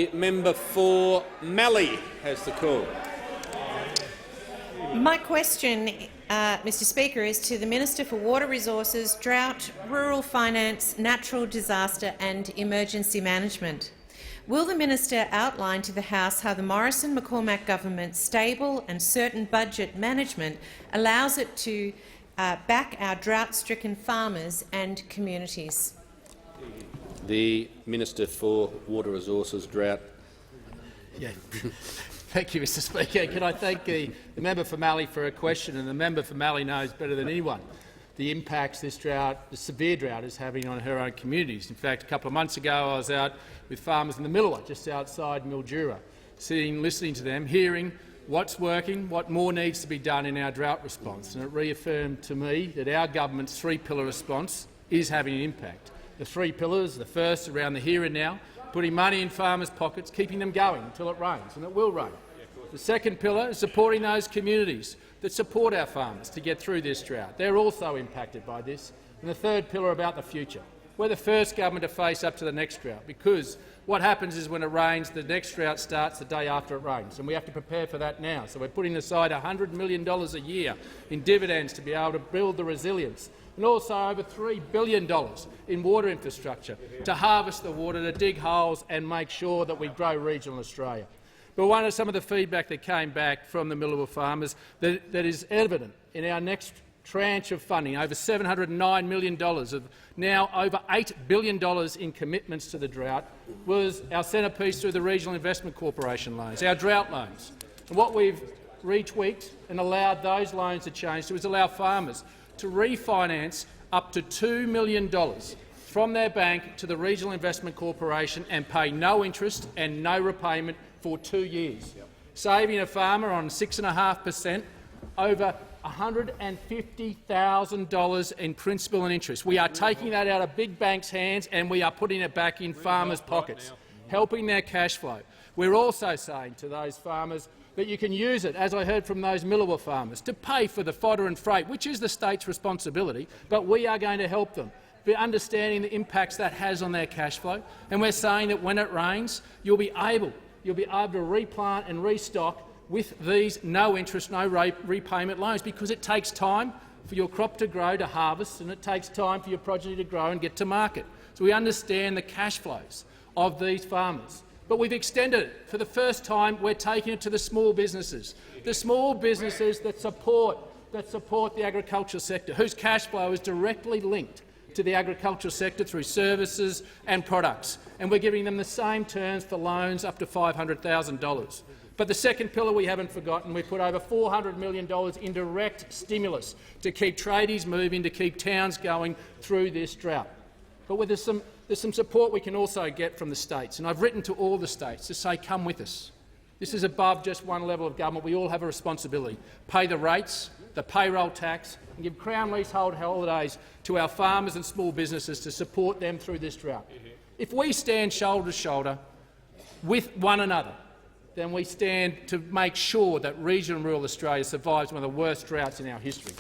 The member for Mallee has the call. My question, Mr Speaker, is to the Minister for Water Resources, Drought, Rural Finance, Natural Disaster and Emergency Management. Will the minister outline to the House how the Morrison-McCormack government's stable and certain budget management allows it to back our drought-stricken farmers and communities? The Minister for Water Resources, Drought. Thank you, Mr Speaker. Can I thank the member for Mallee for a question, and the member for Mallee knows better than anyone the impacts this drought, the severe drought, is having on her own communities. In fact, a couple of months ago I was out with farmers in the Millewa, just outside Mildura, sitting, listening to them, hearing what's working, what more needs to be done in our drought response, and it reaffirmed to me that our government's three-pillar response is having an impact. The three pillars, the first around the here and now, putting money in farmers' pockets, keeping them going until it rains, and it will rain. The second pillar is supporting those communities that support our farmers to get through this drought. They're also impacted by this. And the third pillar about the future. We're the first government to face up to the next drought, because what happens is when it rains, the next drought starts the day after it rains, and we have to prepare for that now. So we're putting aside $100 million a year in dividends to be able to build the resilience, and also over $3 billion in water infrastructure to harvest the water, to dig holes and make sure that we grow regional Australia. But one of some of the feedback that came back from the Millewa farmers that is evident in our next tranche of funding, over $709 million of now over $8 billion in commitments to the drought, was our centrepiece through the Regional Investment Corporation loans, our drought loans. And what we've retweaked and allowed those loans to change to is allow farmers to refinance up to $2 million from their bank to the Regional Investment Corporation and pay no interest and no repayment for 2 years, saving a farmer on 6.5% over $150,000 in principal and interest. We are taking that out of big banks' hands and we are putting it back in farmers' pockets, helping their cash flow. We're also saying to those farmers that you can use it, as I heard from those Millewa farmers, to pay for the fodder and freight, which is the state's responsibility, but we are going to help them, understanding the impacts that has on their cash flow. And we're saying that when it rains, you'll be able to replant and restock with these no-interest, no-repayment loans, because it takes time for your crop to grow, to harvest, and it takes time for your progeny to grow and get to market. So we understand the cash flows of these farmers. But we've extended it. For the first time, we're taking it to the small businesses that support the agricultural sector, whose cash flow is directly linked to the agricultural sector through services and products, and we're giving them the same terms for loans up to $500,000. But the second pillar we haven't forgotten. We put over $400 million in direct stimulus to keep tradies moving, to keep towns going through this drought. But there's some support we can also get from the states, and I've written to all the states to say, come with us. This is above just one level of government. We all have a responsibility. Pay the rates, the payroll tax, and give Crown leasehold holidays to our farmers and small businesses to support them through this drought. If we stand shoulder to shoulder with one another, then we stand to make sure that regional and rural Australia survives one of the worst droughts in our history.